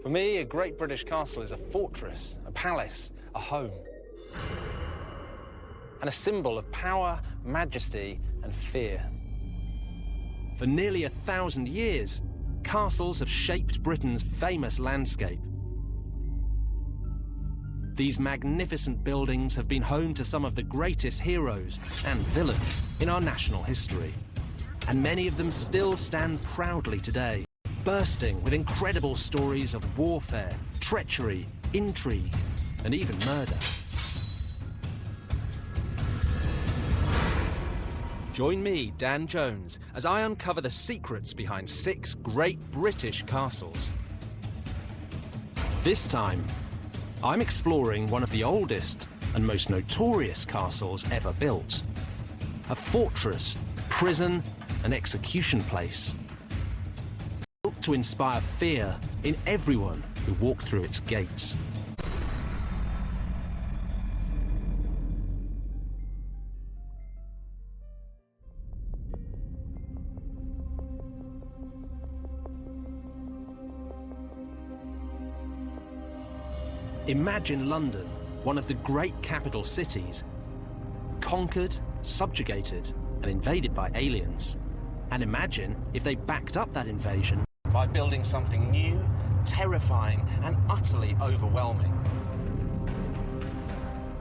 For me, a great British castle is a fortress, a palace, a home, and a symbol of power, majesty, and fear. For nearly 1,000 years, castles have shaped Britain's famous landscape. These magnificent buildings have been home to some of the greatest heroes and villains in our national history. And many of them still stand proudly today, bursting with incredible stories of warfare, treachery, intrigue, and even murder. Join me, Dan Jones, as I uncover the secrets behind 6 great British castles. This time, I'm exploring one of the oldest and most notorious castles ever built. A fortress, prison, and execution place. Built to inspire fear in everyone who walked through its gates. Imagine London, one of the great capital cities, conquered, subjugated, and invaded by aliens. And imagine if they backed up that invasion by building something new, terrifying, and utterly overwhelming.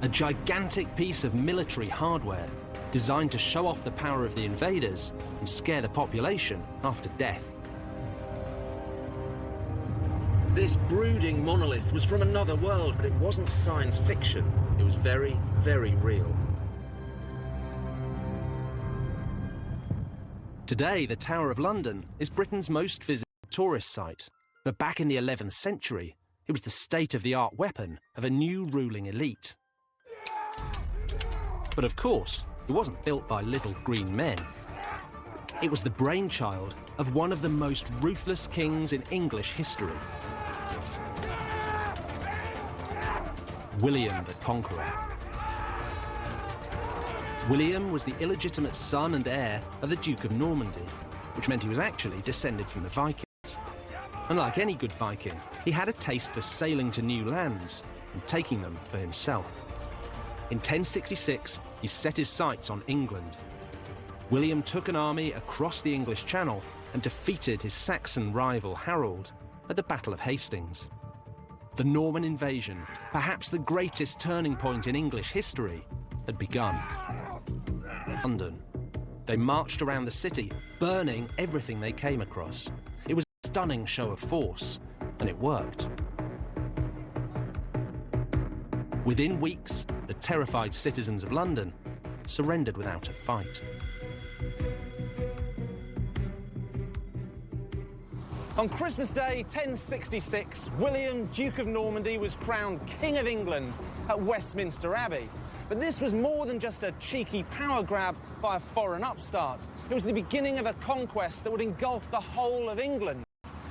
A gigantic piece of military hardware designed to show off the power of the invaders and scare the population after death. This brooding monolith was from another world, but it wasn't science fiction. It was very, very real. Today, the Tower of London is Britain's most visited tourist site. But back in the 11th century, it was the state-of-the-art weapon of a new ruling elite. But of course, it wasn't built by little green men. It was the brainchild of one of the most ruthless kings in English history. William the Conqueror. William was the illegitimate son and heir of the Duke of Normandy, which meant he was actually descended from the Vikings. And like any good Viking, he had a taste for sailing to new lands and taking them for himself. In 1066, he set his sights on England. William took an army across the English Channel and defeated his Saxon rival Harold at the Battle of Hastings. The Norman invasion, perhaps the greatest turning point in English history, had begun. London. They marched around the city, burning everything they came across. It was a stunning show of force, and it worked. Within weeks, the terrified citizens of London surrendered without a fight. On Christmas Day 1066, William, Duke of Normandy, was crowned King of England at Westminster Abbey. But this was more than just a cheeky power grab by a foreign upstart. It was the beginning of a conquest that would engulf the whole of England.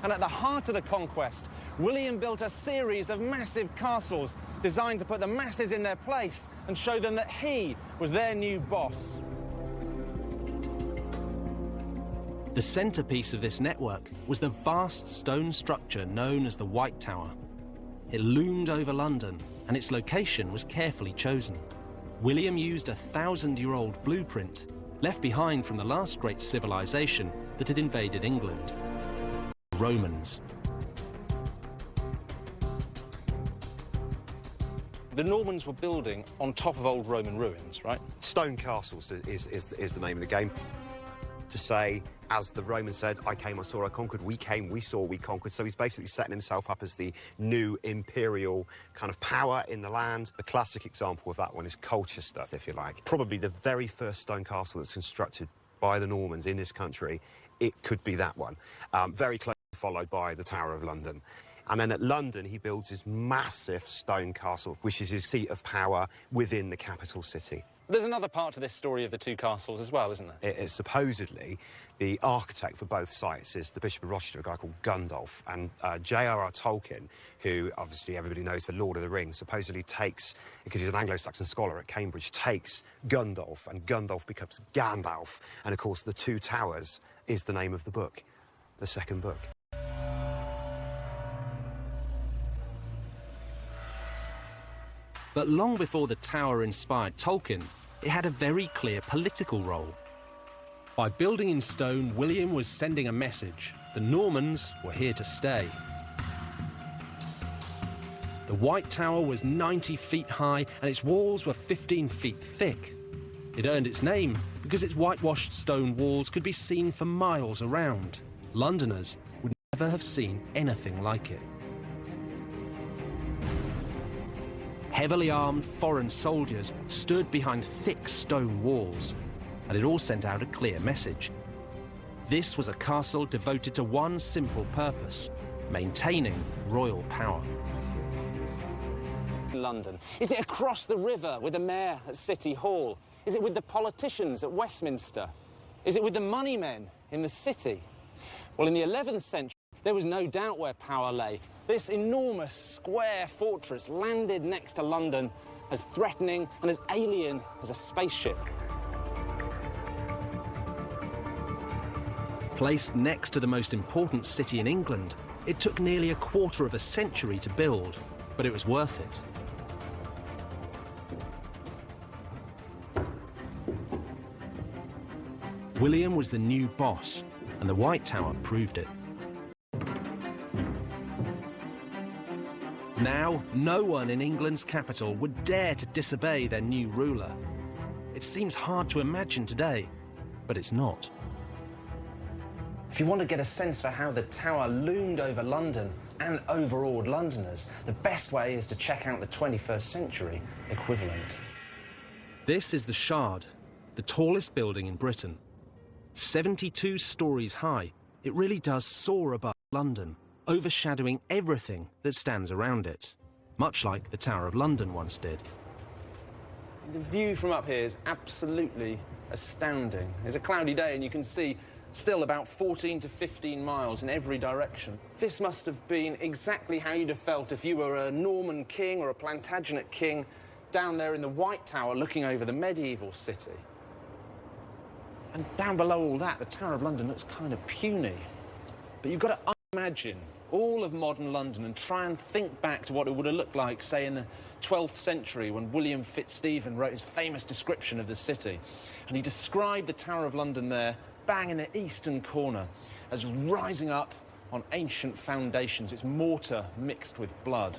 And at the heart of the conquest, William built a series of massive castles designed to put the masses in their place and show them that he was their new boss. The centrepiece of this network was the vast stone structure known as the White Tower. It loomed over London, and its location was carefully chosen. William used a 1,000-year-old blueprint left behind from the last great civilization that had invaded England, the Romans. The Normans were building on top of old Roman ruins, right? Stone castles is the name of the game. To say, as the Romans said, I came, I saw, I conquered, we came, we saw, we conquered. So he's basically setting himself up as the new imperial kind of power in the land. The classic example of that one is Colchester, if you like. Probably the very first stone castle that's constructed by the Normans in this country. It could be that one. Very closely followed by the Tower of London. And then at London, he builds this massive stone castle, which is his seat of power within the capital city. There's another part to this story of the two castles as well, isn't there? It is supposedly the architect for both sites is the Bishop of Rochester, a guy called Gundulf. And J.R.R. Tolkien, who obviously everybody knows for Lord of the Rings, supposedly takes, because he's an Anglo-Saxon scholar at Cambridge, takes Gundulf, and Gundulf becomes Gandalf. And, of course, The Two Towers is the name of the book, the second book. But long before the tower inspired Tolkien, it had a very clear political role. By building in stone, William was sending a message. The Normans were here to stay. The White Tower was 90 feet high and its walls were 15 feet thick. It earned its name because its whitewashed stone walls could be seen for miles around. Londoners would never have seen anything like it. Heavily armed foreign soldiers stood behind thick stone walls, and it all sent out a clear message. This was a castle devoted to one simple purpose: maintaining royal power. London? Is it across the river with the mayor at City Hall? Is it with the politicians at Westminster? Is it with the money men in the city? Well, in the 11th century, there was no doubt where power lay. This enormous square fortress landed next to London, as threatening and as alien as a spaceship. Placed next to the most important city in England, it took nearly a quarter of a century to build, but it was worth it. William was the new boss, and the White Tower proved it. Now, no one in England's capital would dare to disobey their new ruler. It seems hard to imagine today, but it's not. If you want to get a sense for how the tower loomed over London and overawed Londoners, the best way is to check out the 21st century equivalent. This is the Shard, the tallest building in Britain. 72 stories high, it really does soar above London, overshadowing everything that stands around it, much like the Tower of London once did. The view from up here is absolutely astounding. It's a cloudy day and you can see still about 14 to 15 miles in every direction. This must have been exactly how you'd have felt if you were a Norman king or a Plantagenet king down there in the White Tower looking over the medieval city. And down below all that, the Tower of London looks kind of puny. But you've got to imagine all of modern London and try and think back to what it would have looked like, say, in the 12th century when William Fitzstephen wrote his famous description of the city. And he described the Tower of London there, bang in the eastern corner, as rising up on ancient foundations, its mortar mixed with blood.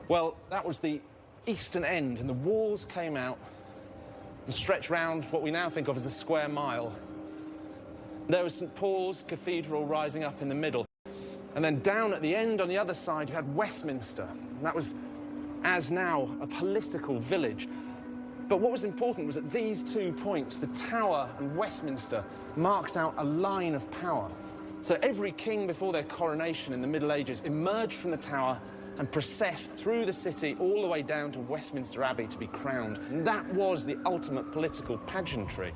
Well, that was the eastern end, and the walls came out and stretched round what we now think of as the square mile. There was St Paul's Cathedral rising up in the middle. And then down at the end on the other side you had Westminster. And that was, as now, a political village. But what was important was at these 2 points, the Tower and Westminster marked out a line of power. So every king before their coronation in the Middle Ages emerged from the Tower and processed through the city all the way down to Westminster Abbey to be crowned. And that was the ultimate political pageantry.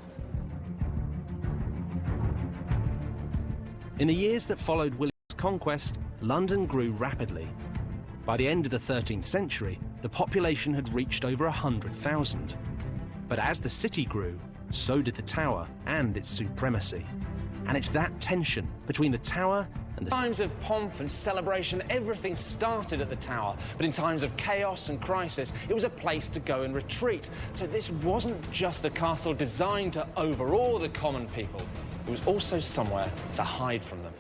In the years that followed William's conquest, London grew rapidly. By the end of the 13th century, the population had reached over 100,000. But as the city grew, so did the Tower and its supremacy. And it's that tension between the Tower and the... In times of pomp and celebration, everything started at the Tower. But in times of chaos and crisis, it was a place to go and retreat. So this wasn't just a castle designed to overawe the common people. It was also somewhere to hide from them.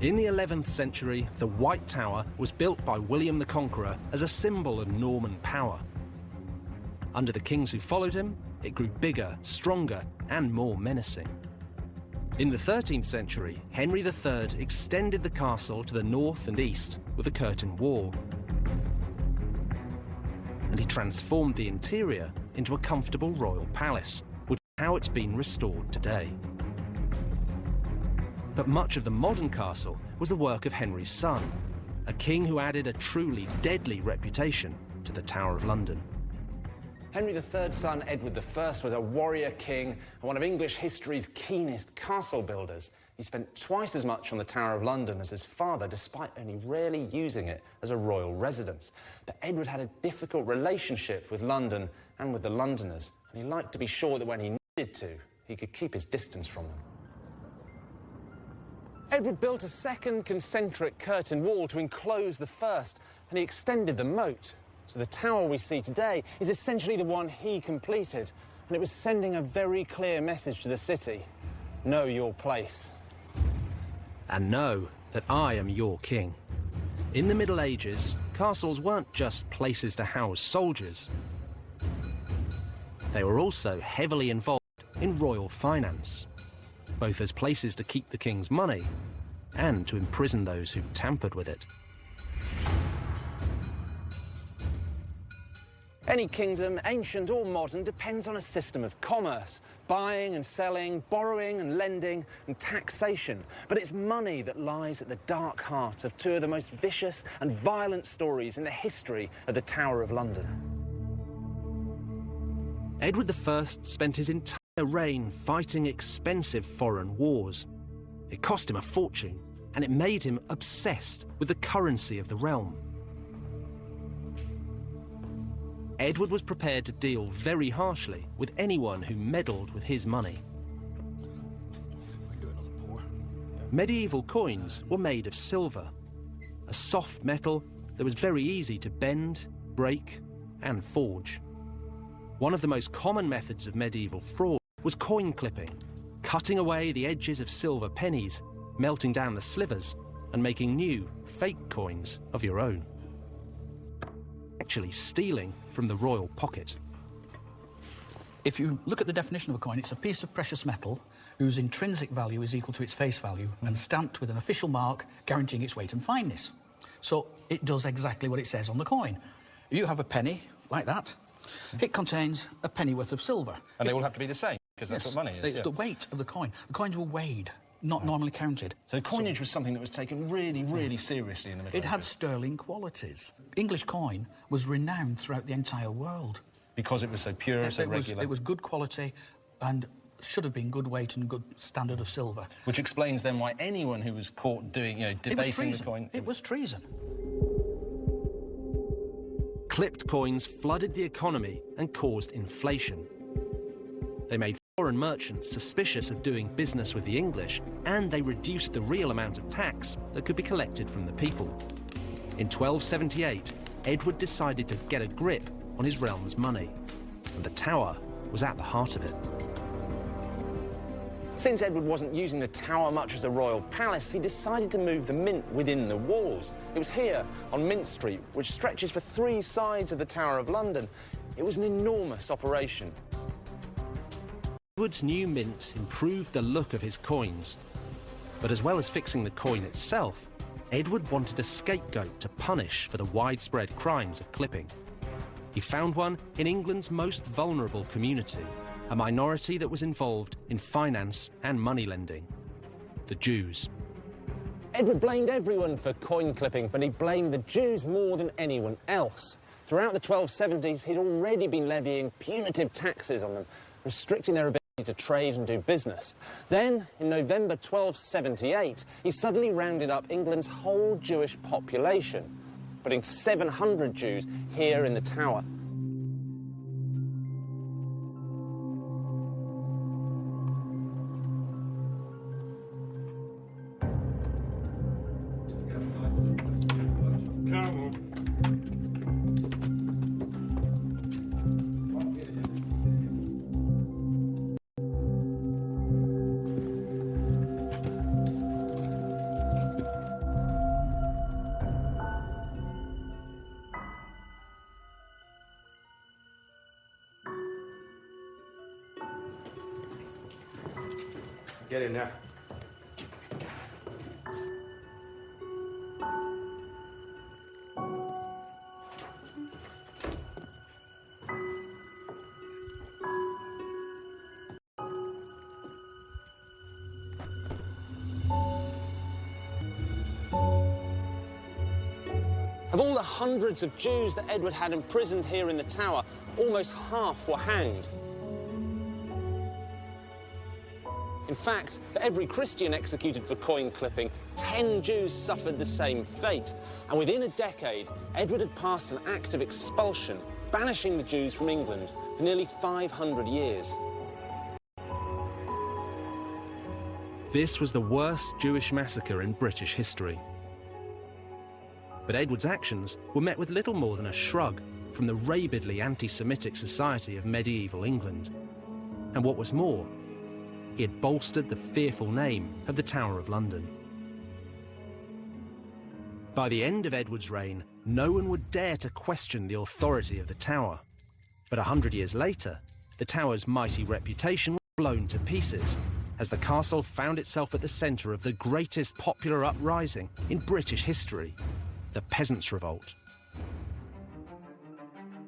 In the 11th century, the White Tower was built by William the Conqueror as a symbol of Norman power. Under the kings who followed him, it grew bigger, stronger, and more menacing. In the 13th century, Henry III extended the castle to the north and east with a curtain wall. And he transformed the interior into a comfortable royal palace, which is how it's been restored today. But much of the modern castle was the work of Henry's son, a king who added a truly deadly reputation to the Tower of London. Henry III's son, Edward I, was a warrior king and one of English history's keenest castle builders. He spent twice as much on the Tower of London as his father, despite only rarely using it as a royal residence. But Edward had a difficult relationship with London and with the Londoners, and he liked to be sure that when he needed to, he could keep his distance from them. Edward built a second concentric curtain wall to enclose the first, and he extended the moat. So the tower we see today is essentially the one he completed, and it was sending a very clear message to the city. Know your place. And know that I am your king. In the Middle Ages, castles weren't just places to house soldiers. They were also heavily involved in royal finance, both as places to keep the king's money and to imprison those who tampered with it. Any kingdom, ancient or modern, depends on a system of commerce, buying and selling, borrowing and lending, and taxation. But it's money that lies at the dark heart of two of the most vicious and violent stories in the history of the Tower of London. Edward I spent his entire reign fighting expensive foreign wars. It cost him a fortune, and it made him obsessed with the currency of the realm. Edward was prepared to deal very harshly with anyone who meddled with his money. Medieval coins were made of silver, a soft metal that was very easy to bend, break, and forge. One of the most common methods of medieval fraud was coin clipping, cutting away the edges of silver pennies, melting down the slivers, and making new, fake coins of your own. Actually stealing from the royal pocket. If you look at the definition of a coin, it's a piece of precious metal whose intrinsic value is equal to its face value and stamped with an official mark guaranteeing its weight and fineness. So it does exactly what it says on the coin. You have a penny, like that. It contains a pennyworth of silver. And they all have to be the same, because that's what money is. It's the weight of the coin. The coins were weighed, not normally counted. So coinage was something that was taken really, really seriously in the Middle Ages. It had sterling qualities. English coin was renowned throughout the entire world. Because it was so pure, so regular. It was good quality and should have been good weight and good standard of silver. Which explains then why anyone who was caught doing, debasing the coin... It was treason. Clipped coins flooded the economy and caused inflation. They made foreign merchants suspicious of doing business with the English, and they reduced the real amount of tax that could be collected from the people. In 1278, Edward decided to get a grip on his realm's money, and the Tower was at the heart of it. Since Edward wasn't using the Tower much as a royal palace, he decided to move the mint within the walls. It was here, on Mint Street, which stretches for 3 sides of the Tower of London. It was an enormous operation. Edward's new mint improved the look of his coins. But as well as fixing the coin itself, Edward wanted a scapegoat to punish for the widespread crimes of clipping. He found one in England's most vulnerable community, a minority that was involved in finance and money lending: the Jews. Edward blamed everyone for coin clipping, but he blamed the Jews more than anyone else. Throughout the 1270s, he'd already been levying punitive taxes on them, restricting their ability to trade and do business. Then, in November 1278, he suddenly rounded up England's whole Jewish population, putting 700 Jews here in the Tower. Get in there. Of all the hundreds of Jews that Edward had imprisoned here in the Tower, almost half were hanged. In fact, for every Christian executed for coin clipping, 10 Jews suffered the same fate. And within a decade, Edward had passed an act of expulsion, banishing the Jews from England for nearly 500 years. This was the worst Jewish massacre in British history. But Edward's actions were met with little more than a shrug from the rabidly anti-Semitic society of medieval England. And what was more, he had bolstered the fearful name of the Tower of London. By the end of Edward's reign, no one would dare to question the authority of the Tower. But 100 years later, the Tower's mighty reputation was blown to pieces as the castle found itself at the centre of the greatest popular uprising in British history, the Peasants' Revolt.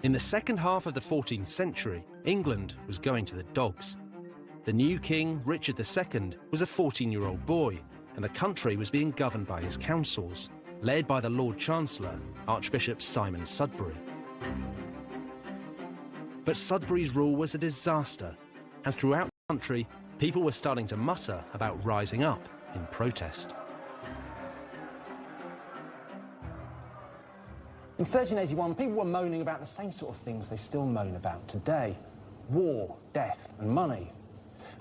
In the second half of the 14th century, England was going to the dogs. The new king, Richard II, was a 14-year-old boy, and the country was being governed by his councils, led by the Lord Chancellor, Archbishop Simon Sudbury. But Sudbury's rule was a disaster, and throughout the country, people were starting to mutter about rising up in protest. In 1381, people were moaning about the same sort of things they still moan about today: war, death, and money.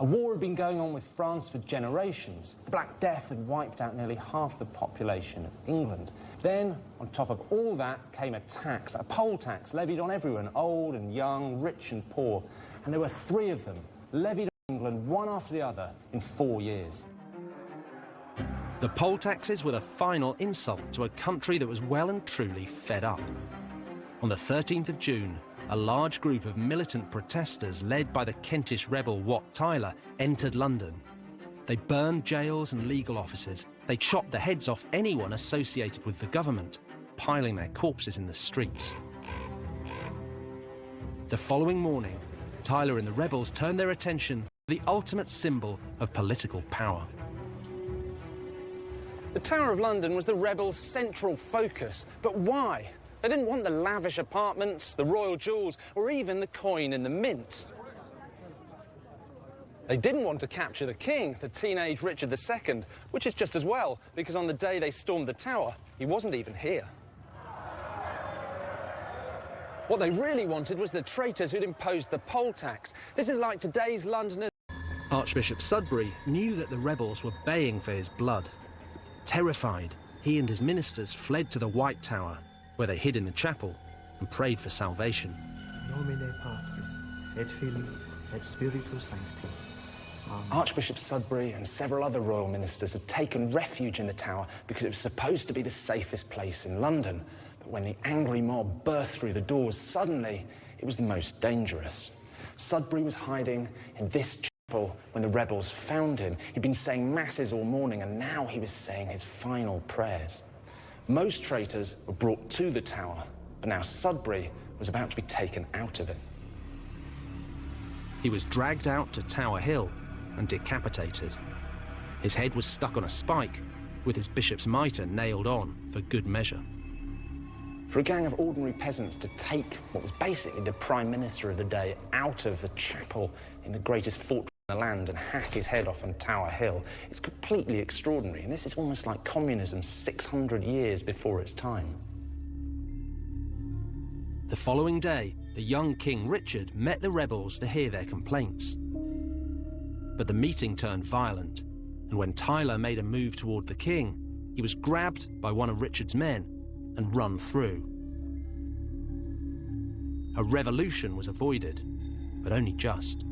A war had been going on with France for generations. The Black Death had wiped out nearly half the population of England. Then, on top of all that, came a tax, a poll tax, levied on everyone, old and young, rich and poor. And there were 3 of them, levied on England, one after the other, in 4 years. The poll taxes were the final insult to a country that was well and truly fed up. On the 13th of June, a large group of militant protesters led by the Kentish rebel Wat Tyler entered London. They burned jails and legal offices. They chopped the heads off anyone associated with the government, piling their corpses in the streets. The following morning, Tyler and the rebels turned their attention to the ultimate symbol of political power. The Tower of London was the rebels' central focus. But why? They didn't want the lavish apartments, the royal jewels, or even the coin in the mint. They didn't want to capture the king, the teenage Richard II, which is just as well, because on the day they stormed the tower, he wasn't even here. What they really wanted was the traitors who'd imposed the poll tax. This is like today's Londoners. Archbishop Sudbury knew that the rebels were baying for his blood. Terrified, he and his ministers fled to the White Tower, where they hid in the chapel and prayed for salvation. Nomine Patris, et Filii, et Spiritus Sancti. Amen. Archbishop Sudbury and several other royal ministers had taken refuge in the tower because it was supposed to be the safest place in London. But when the angry mob burst through the doors, suddenly it was the most dangerous. Sudbury was hiding in this chapel when the rebels found him. He'd been saying masses all morning, and now he was saying his final prayers. Most traitors were brought to the tower, but now Sudbury was about to be taken out of it. He was dragged out to Tower Hill and decapitated. His head was stuck on a spike, with his bishop's mitre nailed on for good measure. For a gang of ordinary peasants to take what was basically the Prime Minister of the day out of the chapel in the greatest fortress in the land and hack his head off on Tower Hill, it's completely extraordinary, and this is almost like communism 600 years before its time. The following day, the young King Richard met the rebels to hear their complaints. But the meeting turned violent, and when Tyler made a move toward the king, he was grabbed by one of Richard's men and run through. A revolution was avoided, but only just.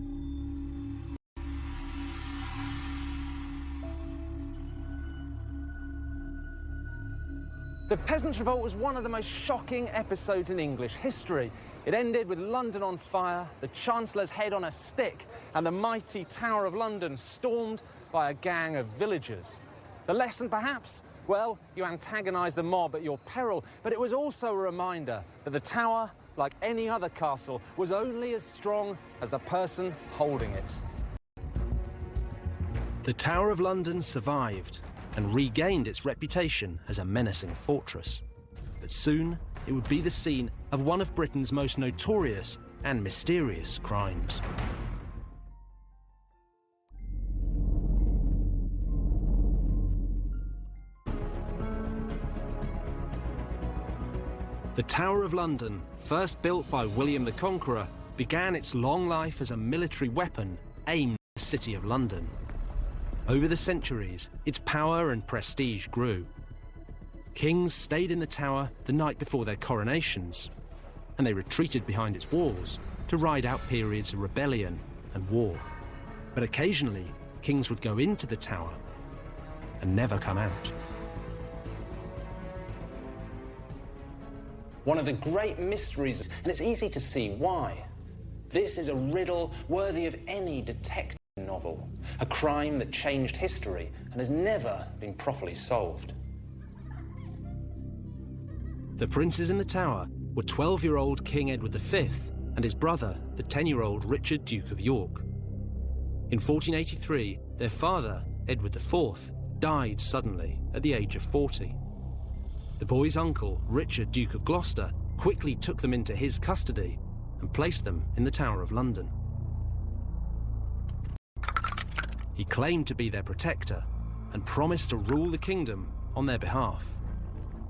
The Peasants' Revolt was one of the most shocking episodes in English history. It ended with London on fire, the Chancellor's head on a stick, and the mighty Tower of London stormed by a gang of villagers. The lesson, perhaps? Well, you antagonise the mob at your peril, but it was also a reminder that the Tower, like any other castle, was only as strong as the person holding it. The Tower of London survived and regained its reputation as a menacing fortress. But soon, it would be the scene of one of Britain's most notorious and mysterious crimes. The Tower of London, first built by William the Conqueror, began its long life as a military weapon aimed at the City of London. Over the centuries, its power and prestige grew. Kings stayed in the tower the night before their coronations, and they retreated behind its walls to ride out periods of rebellion and war. But occasionally, kings would go into the tower and never come out. One of the great mysteries, and it's easy to see why. This is a riddle worthy of any detective novel, a crime that changed history and has never been properly solved. The princes in the tower were 12-year-old King Edward V and his brother, the 10-year-old Richard, Duke of York. In 1483, their father, Edward IV, died suddenly at the age of 40. The boys' uncle, Richard, Duke of Gloucester, quickly took them into his custody and placed them in the Tower of London. He claimed to be their protector and promised to rule the kingdom on their behalf.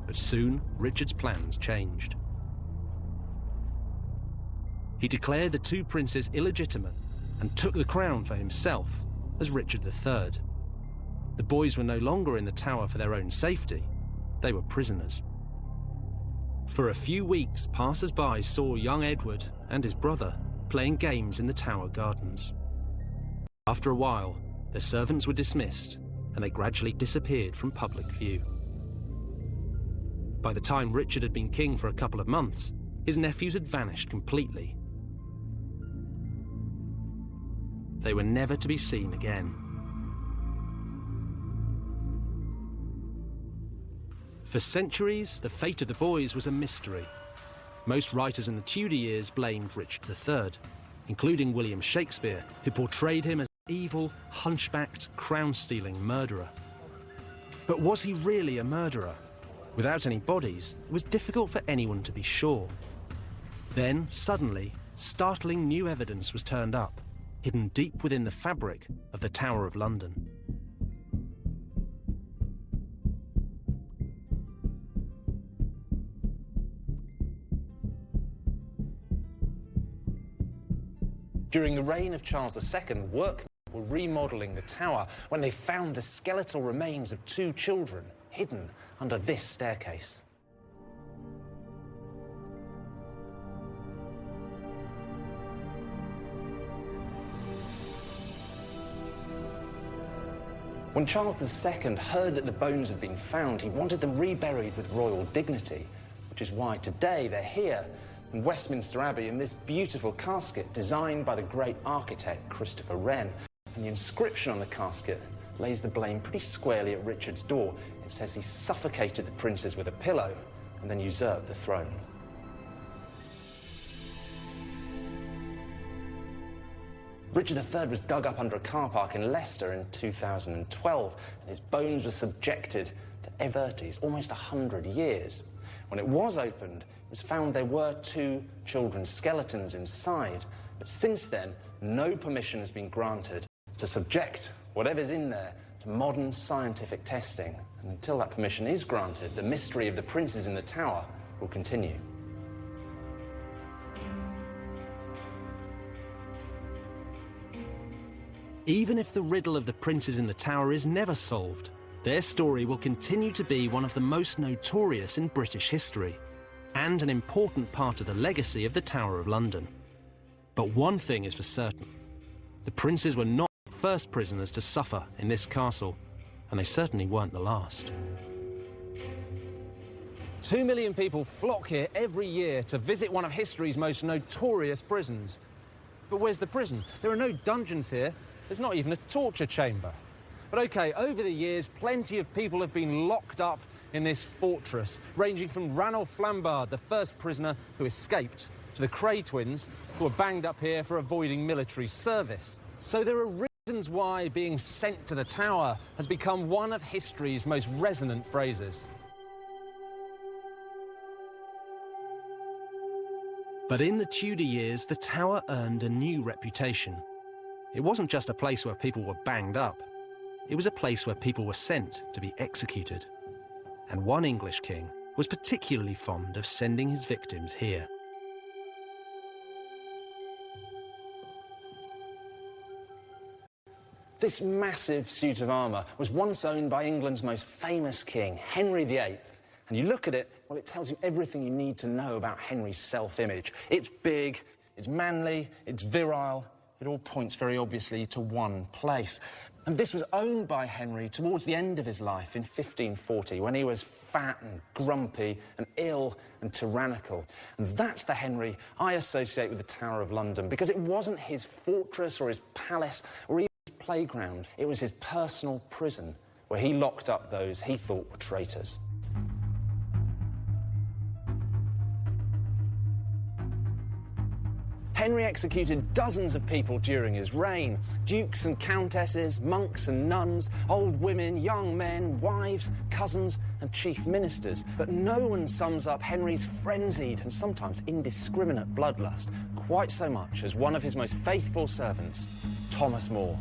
But soon, Richard's plans changed. He declared the two princes illegitimate and took the crown for himself as Richard III. The boys were no longer in the tower for their own safety. They were prisoners. For a few weeks, passers-by saw young Edward and his brother playing games in the tower gardens. After a while, their servants were dismissed and they gradually disappeared from public view. By the time Richard had been king for a couple of months, his nephews had vanished completely. They were never to be seen again. For centuries, the fate of the boys was a mystery. Most writers in the Tudor years blamed Richard III, including William Shakespeare, who portrayed him as an evil, hunchbacked, crown-stealing murderer. But was he really a murderer? Without any bodies, it was difficult for anyone to be sure. Then, suddenly, startling new evidence was turned up, hidden deep within the fabric of the Tower of London. During the reign of Charles II, workmen were remodelling the tower when they found the skeletal remains of two children hidden under this staircase. When Charles II heard that the bones had been found, he wanted them reburied with royal dignity, which is why today they're here in Westminster Abbey in this beautiful casket designed by the great architect Christopher Wren. And the inscription on the casket lays the blame pretty squarely at Richard's door. It says he suffocated the princes with a pillow and then usurped the throne. Richard III was dug up under a car park in Leicester in 2012, and his bones were subjected to everties almost 100 years. When it was opened, it was found there were two children's skeletons inside, but since then, no permission has been granted to subject whatever's in there to modern scientific testing. And until that permission is granted, the mystery of the princes in the tower will continue. Even if the riddle of the princes in the tower is never solved, their story will continue to be one of the most notorious in British history, and an important part of the legacy of the Tower of London. But one thing is for certain: the princes were not the first prisoners to suffer in this castle, and they certainly weren't the last. 2 million people flock here every year to visit one of history's most notorious prisons. But where's the prison? There are no dungeons here. There's not even a torture chamber. But OK, over the years, plenty of people have been locked up in this fortress, ranging from Ranulph Flambard, the first prisoner who escaped, to the Cray twins, who were banged up here for avoiding military service. So there are reasons why being sent to the Tower has become one of history's most resonant phrases. But in the Tudor years, the Tower earned a new reputation. It wasn't just a place where people were banged up. It was a place where people were sent to be executed. And one English king was particularly fond of sending his victims here. This massive suit of armour was once owned by England's most famous king, Henry VIII. And you look at it, well, it tells you everything you need to know about Henry's self-image. It's big, it's manly, it's virile. It all points very obviously to one place. And this was owned by Henry towards the end of his life in 1540, when he was fat and grumpy and ill and tyrannical. And that's the Henry I associate with the Tower of London, because it wasn't his fortress or his palace or even his playground. It was his personal prison, where he locked up those he thought were traitors. Henry executed dozens of people during his reign. Dukes and countesses, monks and nuns, old women, young men, wives, cousins and chief ministers. But no one sums up Henry's frenzied and sometimes indiscriminate bloodlust quite so much as one of his most faithful servants, Thomas More.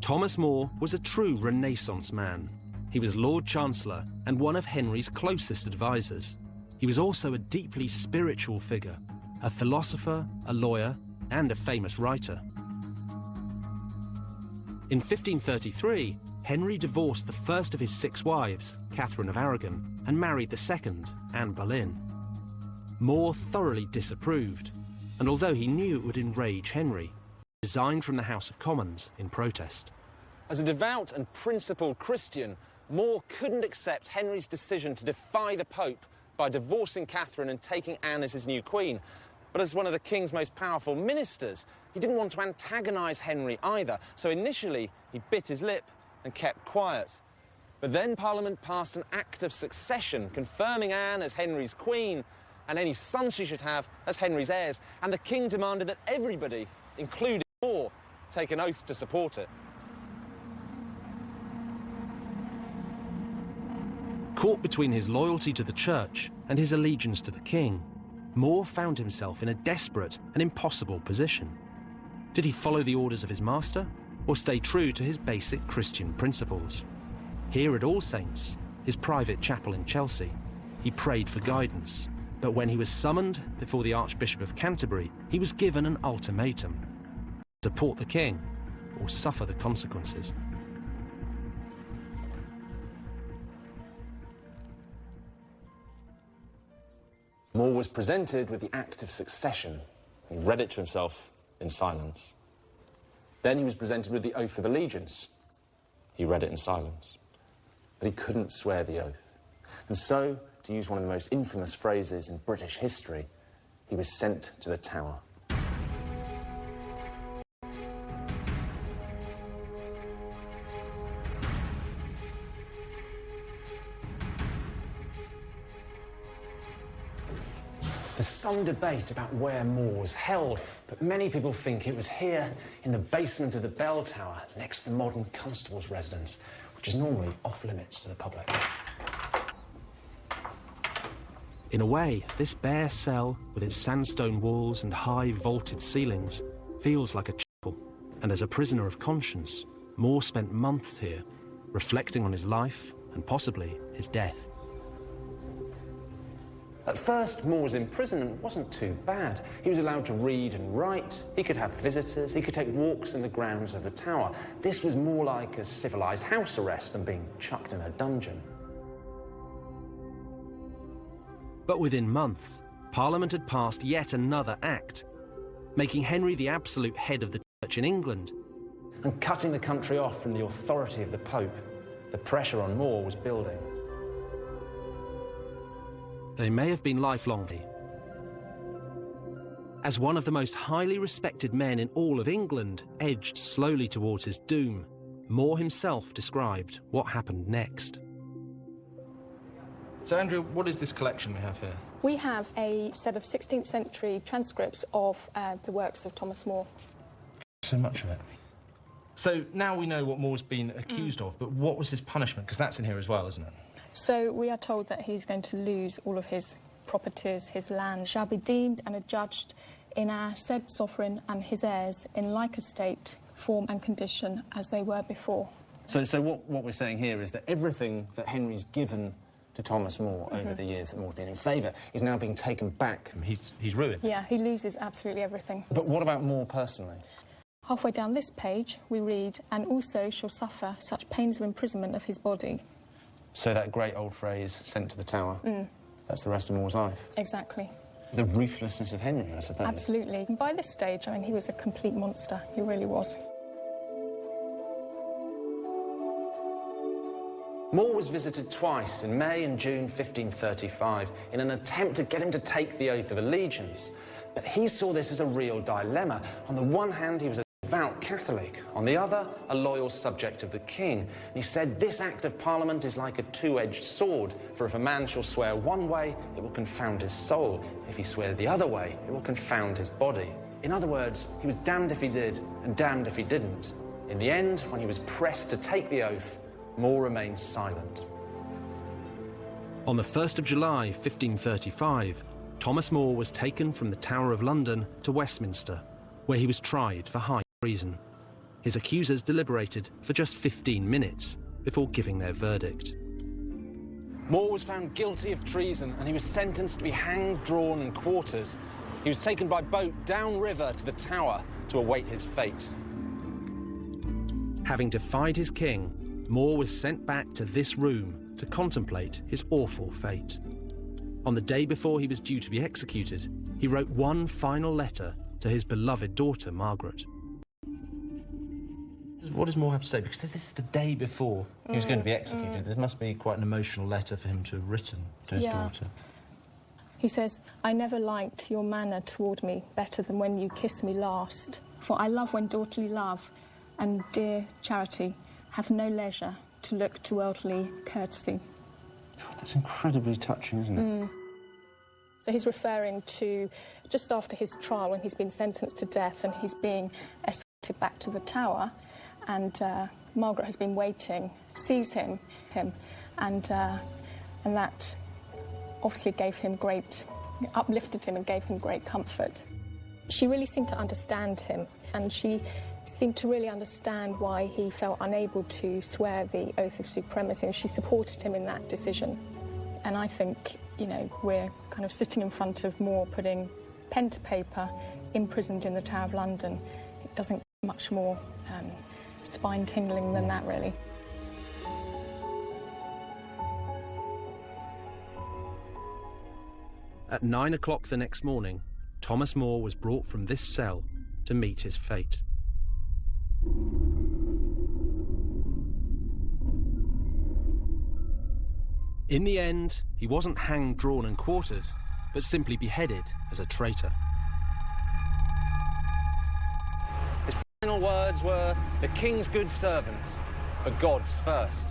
Thomas More was a true Renaissance man. He was Lord Chancellor and one of Henry's closest advisors. He was also a deeply spiritual figure, a philosopher, a lawyer, and a famous writer. In 1533, Henry divorced the first of his 6 wives, Catherine of Aragon, and married the second, Anne Boleyn. More thoroughly disapproved, and although he knew it would enrage Henry, he resigned from the House of Commons in protest. As a devout and principled Christian, More couldn't accept Henry's decision to defy the Pope by divorcing Catherine and taking Anne as his new queen. But as one of the king's most powerful ministers, he didn't want to antagonise Henry either, so initially he bit his lip and kept quiet. But then Parliament passed an Act of Succession confirming Anne as Henry's queen and any sons she should have as Henry's heirs, and the king demanded that everybody, including More, take an oath to support it. Caught between his loyalty to the church and his allegiance to the king, More found himself in a desperate and impossible position. Did he follow the orders of his master, or stay true to his basic Christian principles? Here at All Saints, his private chapel in Chelsea, he prayed for guidance, but when he was summoned before the Archbishop of Canterbury, he was given an ultimatum: support the king or suffer the consequences. More was presented with the Act of Succession. He read it to himself in silence. Then he was presented with the Oath of Allegiance. He read it in silence. But he couldn't swear the oath. And so, to use one of the most infamous phrases in British history, he was sent to the Tower. There's some debate about where More was held, but many people think it was here in the basement of the bell tower next to the modern constable's residence, which is normally off-limits to the public. In a way, this bare cell, with its sandstone walls and high vaulted ceilings, feels like a chapel. And as a prisoner of conscience, More spent months here, reflecting on his life and possibly his death. At first, More's imprisonment wasn't too bad. He was allowed to read and write, he could have visitors, he could take walks in the grounds of the tower. This was more like a civilised house arrest than being chucked in a dungeon. But within months, Parliament had passed yet another act, making Henry the absolute head of the Church in England. And cutting the country off from the authority of the Pope. The pressure on More was building. They may have been lifelong. As one of the most highly respected men in all of England edged slowly towards his doom, More himself described what happened next. So, Andrew, what is this collection we have here? We have a set of 16th century transcripts of the works of Thomas More. So much of it. So now we know what More's been accused of, but what was his punishment? Because that's in here as well, isn't it? So we are told that he's going to lose all of his properties, his land shall be deemed and adjudged in our said sovereign and his heirs in like estate, form and condition as they were before. So what we're saying here is that everything that Henry's given to Thomas More over the years that More's been in favour is now being taken back. He's ruined. Yeah, he loses absolutely everything. But what about More personally? Halfway down this page, we read, "and also shall suffer such pains of imprisonment of his body." So that great old phrase, sent to the Tower, that's the rest of More's life. Exactly. The ruthlessness of Henry, I suppose. Absolutely. And by this stage, I mean, he was a complete monster. He really was. More was visited twice, in May and June 1535, in an attempt to get him to take the oath of allegiance. But he saw this as a real dilemma. On the one hand, he was a devout Catholic. On the other, a loyal subject of the king. And he said, this Act of Parliament is like a two-edged sword, for if a man shall swear one way, it will confound his soul. If he swears the other way, it will confound his body. In other words, he was damned if he did, and damned if he didn't. In the end, when he was pressed to take the oath, More remained silent. On the 1st of July 1535, Thomas More was taken from the Tower of London to Westminster, where he was tried for high treason. His accusers deliberated for just 15 minutes before giving their verdict. More was found guilty of treason and he was sentenced to be hanged, drawn and quartered. He was taken by boat downriver to the Tower to await his fate. Having defied his king, More was sent back to this room to contemplate his awful fate. On the day before he was due to be executed, he wrote one final letter to his beloved daughter, Margaret. What does More have to say? Because this is the day before he was going to be executed. There must be quite an emotional letter for him to have written to his daughter. He says, "I never liked your manner toward me better than when you kissed me last. For I love when daughterly love and dear charity have no leisure to look to worldly courtesy." God, that's incredibly touching, isn't it? So he's referring to just after his trial when he's been sentenced to death and he's being escorted back to the Tower, and Margaret has been waiting, sees him and that obviously uplifted him and gave him great comfort. She really seemed to understand him, and she seemed to really understand why he felt unable to swear the oath of supremacy, and she supported him in that decision. And I think, you know, we're kind of sitting in front of More putting pen to paper, imprisoned in the Tower of London. It doesn't get much more spine-tingling than that, really. At 9 o'clock the next morning, Thomas More was brought from this cell to meet his fate. In the end, he wasn't hanged, drawn and quartered, but simply beheaded as a traitor. His final words were, "The king's good servant, but God's first."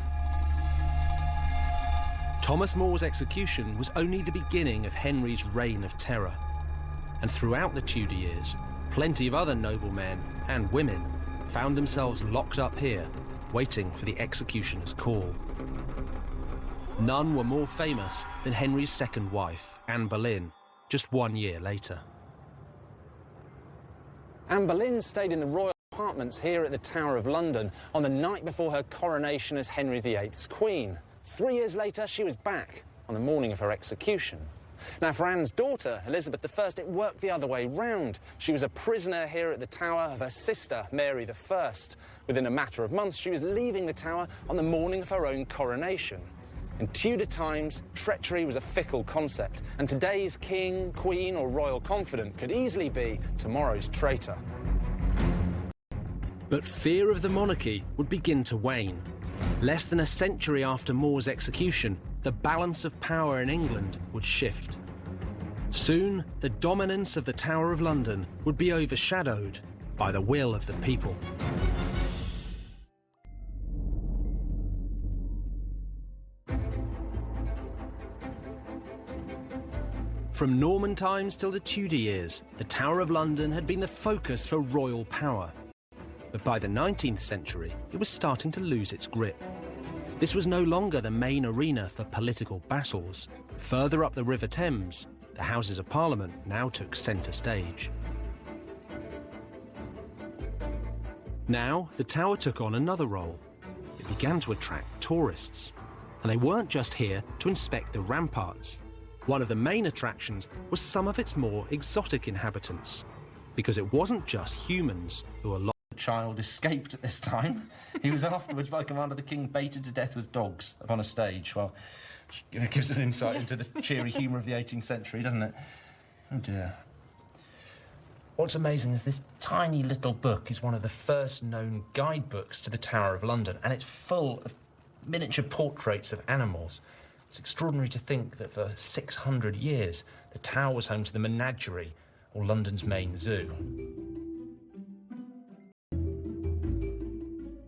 Thomas More's execution was only the beginning of Henry's reign of terror. And throughout the Tudor years, plenty of other noblemen and women found themselves locked up here, waiting for the executioner's call. None were more famous than Henry's second wife, Anne Boleyn, just 1 year later. Anne Boleyn stayed in the royal apartments here at the Tower of London on the night before her coronation as Henry VIII's queen. 3 years later, she was back on the morning of her execution. Now, for Anne's daughter, Elizabeth I, it worked the other way round. She was a prisoner here at the Tower of her sister, Mary I. Within a matter of months, she was leaving the Tower on the morning of her own coronation. In Tudor times, treachery was a fickle concept, and today's king, queen or royal confidant could easily be tomorrow's traitor. But fear of the monarchy would begin to wane. Less than a century after More's execution, the balance of power in England would shift. Soon, the dominance of the Tower of London would be overshadowed by the will of the people. From Norman times till the Tudor years, the Tower of London had been the focus for royal power. But by the 19th century, it was starting to lose its grip. This was no longer the main arena for political battles. Further up the River Thames, the Houses of Parliament now took centre stage. Now, the Tower took on another role. It began to attract tourists. And they weren't just here to inspect the ramparts. One of the main attractions was some of its more exotic inhabitants, because it wasn't just humans who were locked child, escaped at this time. He was afterwards, by command of the king, baited to death with dogs upon a stage. Well, it gives us an insight into the cheery humour of the 18th century, doesn't it? Oh, dear. What's amazing is this tiny little book is one of the first known guidebooks to the Tower of London, and it's full of miniature portraits of animals. It's extraordinary to think that for 600 years, the Tower was home to the Menagerie, or London's main zoo.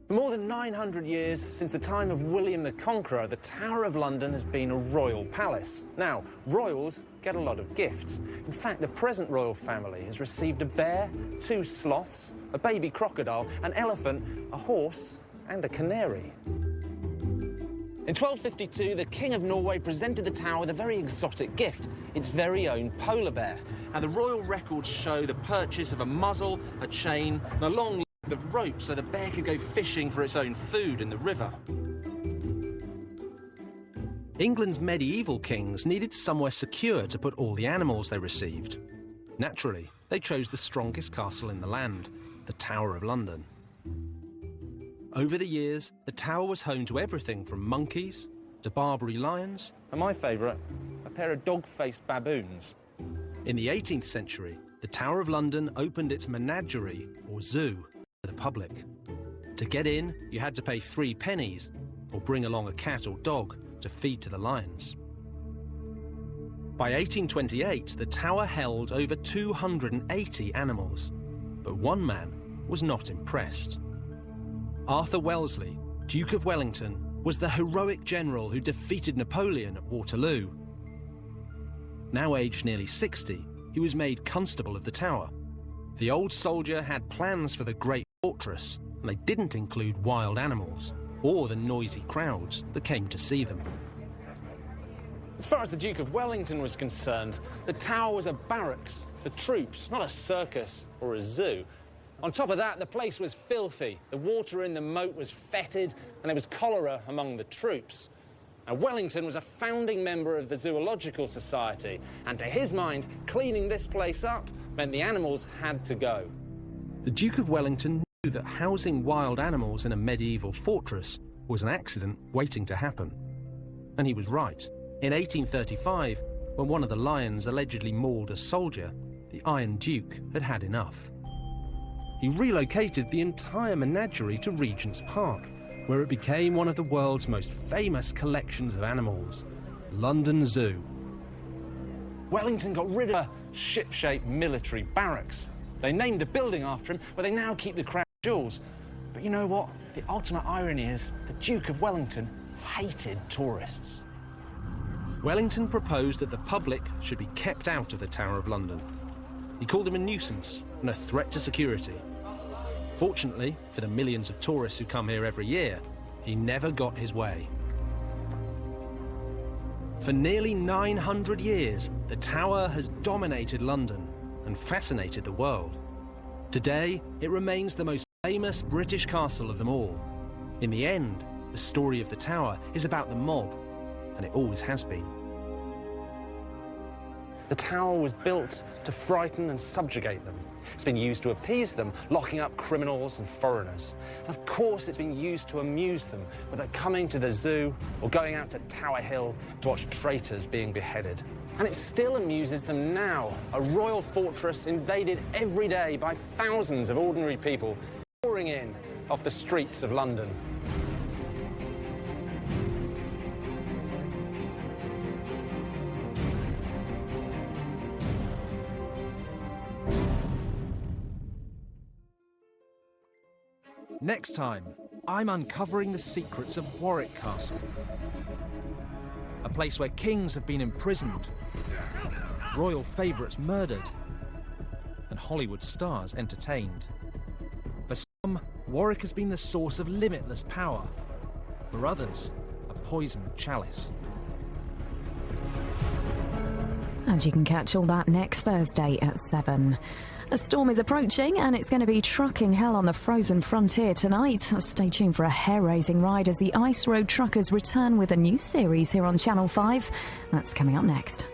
For more than 900 years, since the time of William the Conqueror, the Tower of London has been a royal palace. Now, royals get a lot of gifts. In fact, the present royal family has received a bear, 2 sloths, a baby crocodile, an elephant, a horse, and a canary. In 1252, the King of Norway presented the Tower with a very exotic gift, its very own polar bear. And the royal records show the purchase of a muzzle, a chain, and a long length of rope so the bear could go fishing for its own food in the river. England's medieval kings needed somewhere secure to put all the animals they received. Naturally, they chose the strongest castle in the land, the Tower of London. Over the years, the Tower was home to everything from monkeys to Barbary lions. And my favourite, a pair of dog-faced baboons. In the 18th century, the Tower of London opened its menagerie, or zoo, to the public. To get in, you had to pay 3 pennies, or bring along a cat or dog to feed to the lions. By 1828, the Tower held over 280 animals, but one man was not impressed. Arthur Wellesley, Duke of Wellington, was the heroic general who defeated Napoleon at Waterloo. Now aged nearly 60, he was made Constable of the Tower. The old soldier had plans for the great fortress, and they didn't include wild animals or the noisy crowds that came to see them. As far as the Duke of Wellington was concerned, the Tower was a barracks for troops, not a circus or a zoo. On top of that, the place was filthy, the water in the moat was fetid, and there was cholera among the troops. Now, Wellington was a founding member of the Zoological Society, and to his mind, cleaning this place up meant the animals had to go. The Duke of Wellington knew that housing wild animals in a medieval fortress was an accident waiting to happen. And he was right. In 1835, when one of the lions allegedly mauled a soldier, the Iron Duke had had enough. He relocated the entire menagerie to Regent's Park, where it became one of the world's most famous collections of animals, London Zoo. Wellington got rid of a ship-shaped military barracks. They named a building after him, where they now keep the crown jewels. But you know what? The ultimate irony is the Duke of Wellington hated tourists. Wellington proposed that the public should be kept out of the Tower of London. He called them a nuisance and a threat to security. Fortunately, for the millions of tourists who come here every year, he never got his way. For nearly 900 years, the Tower has dominated London and fascinated the world. Today, it remains the most famous British castle of them all. In the end, the story of the Tower is about the mob, and it always has been. The Tower was built to frighten and subjugate them. It's been used to appease them, locking up criminals and foreigners. And of course, it's been used to amuse them, whether coming to the zoo or going out to Tower Hill to watch traitors being beheaded. And it still amuses them now, a royal fortress invaded every day by thousands of ordinary people pouring in off the streets of London. Next time, I'm uncovering the secrets of Warwick Castle. A place where kings have been imprisoned, royal favourites murdered, and Hollywood stars entertained. For some, Warwick has been the source of limitless power. For others, a poisoned chalice. And you can catch all that next Thursday at 7. A storm is approaching and it's going to be trucking hell on the frozen frontier tonight. Stay tuned for a hair-raising ride as the Ice Road Truckers return with a new series here on Channel 5. That's coming up next.